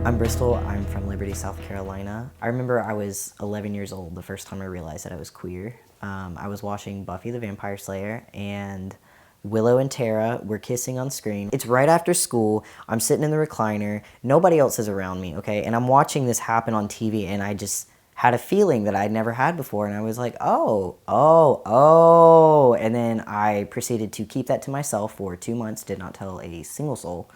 I'm Bristol. I'm from Liberty, South Carolina. I remember I was 11 years old the first time I realized that I was queer. I was watching Buffy the Vampire Slayer, and Willow and Tara were kissing on screen. It's right after school. I'm sitting in the recliner. Nobody else is around me, okay? And I'm watching this happen on TV, and I just had a feeling that I'd never had before. And I was like, oh. And then I proceeded to keep that to myself for 2 months, did not tell a single soul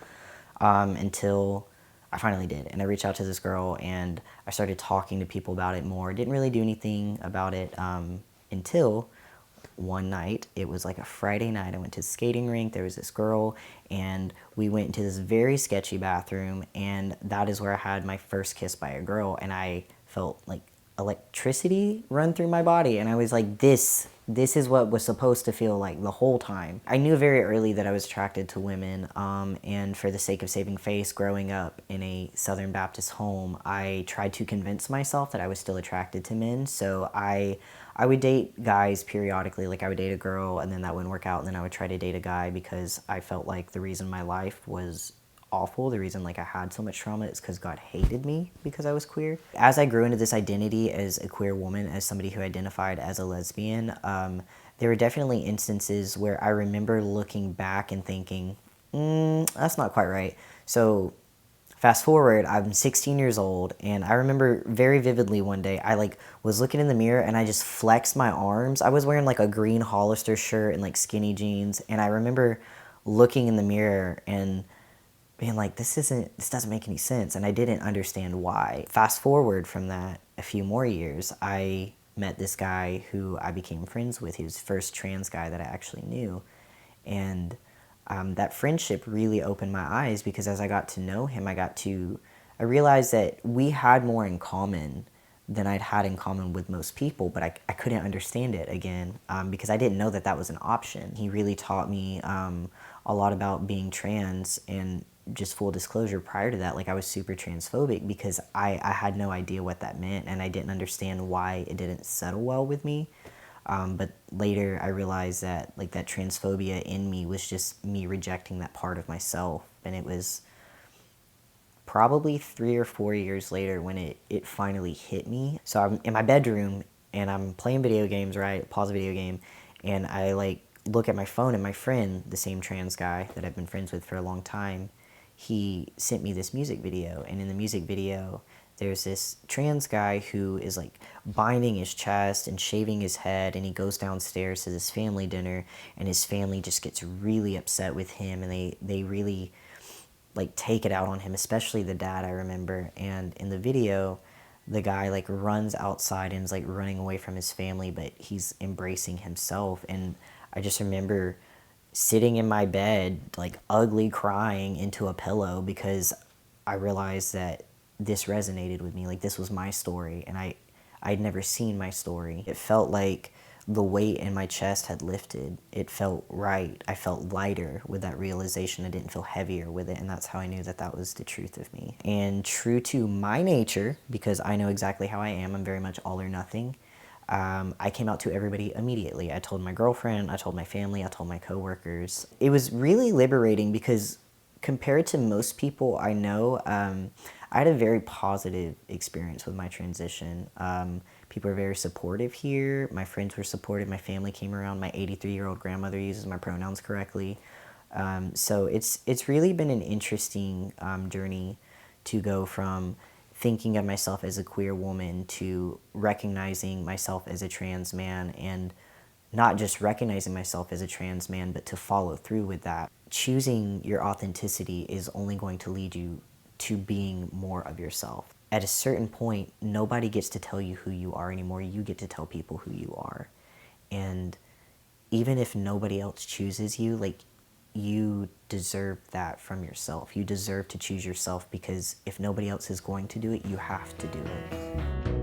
until I finally did. And I reached out to this girl, and I started talking to people about it more. Didn't really do anything about it until one night. It was like a Friday night. I went to the skating rink. There was this girl, and we went into this very sketchy bathroom, and that is where I had my first kiss by a girl, and I felt like electricity run through my body, and I was like, this is what was supposed to feel like the whole time. I knew very early that I was attracted to women, and for the sake of saving face, growing up in a Southern Baptist home, I tried to convince myself that I was still attracted to men. So I would date guys periodically. Like, I would date a girl, and then that wouldn't work out, and then I would try to date a guy, because I felt like the reason my life was awful, the reason like I had so much trauma, is because God hated me because I was queer. As I grew into this identity as a queer woman, as somebody who identified as a lesbian, there were definitely instances where I remember looking back and thinking, that's not quite right. So fast forward, I'm 16 years old, and I remember very vividly one day I was looking in the mirror, and I just flexed my arms. I was wearing like a green Hollister shirt and like skinny jeans, and I remember looking in the mirror and being like, this doesn't make any sense, and I didn't understand why. Fast forward from that a few more years, I met this guy who I became friends with. He was the first trans guy that I actually knew, and that friendship really opened my eyes, because as I got to know him, I realized that we had more in common than I'd had in common with most people, but I couldn't understand it again, because I didn't know that that was an option. He really taught me a lot about being trans, and just full disclosure, prior to that, like, I was super transphobic, because I had no idea what that meant, and I didn't understand why it didn't settle well with me. But later I realized that like that transphobia in me was just me rejecting that part of myself, and it was probably 3 or 4 years later when it finally hit me. So I'm in my bedroom, and I'm playing video games, right? Pause a video game, and I like look at my phone, and my friend, the same trans guy that I've been friends with for a long time, he sent me this music video, and in the music video, there's this trans guy who is like binding his chest and shaving his head, and he goes downstairs to this family dinner, and his family just gets really upset with him, and they really like take it out on him, especially the dad, I remember. And in the video, the guy like runs outside and is like running away from his family, but he's embracing himself. And I just remember sitting in my bed, like ugly crying into a pillow, because I realized that this resonated with me. Like, this was my story, and I'd never seen my story. It felt like the weight in my chest had lifted. It felt right. I felt lighter with that realization. I didn't feel heavier with it, and that's how I knew that that was the truth of me. And true to my nature, because I know exactly how I am, I'm very much all or nothing, I came out to everybody immediately. I told my girlfriend, I told my family, I told my coworkers. It was really liberating, because compared to most people I know, I had a very positive experience with my transition. People are very supportive here. My friends were supportive. My family came around. My 83-year-old grandmother uses my pronouns correctly. So it's really been an interesting journey to go from thinking of myself as a queer woman to recognizing myself as a trans man, and not just recognizing myself as a trans man, but to follow through with that. Choosing your authenticity is only going to lead you to being more of yourself. At a certain point, nobody gets to tell you who you are anymore. You get to tell people who you are. And even if nobody else chooses you, like, you deserve that from yourself. You deserve to choose yourself, because if nobody else is going to do it, you have to do it.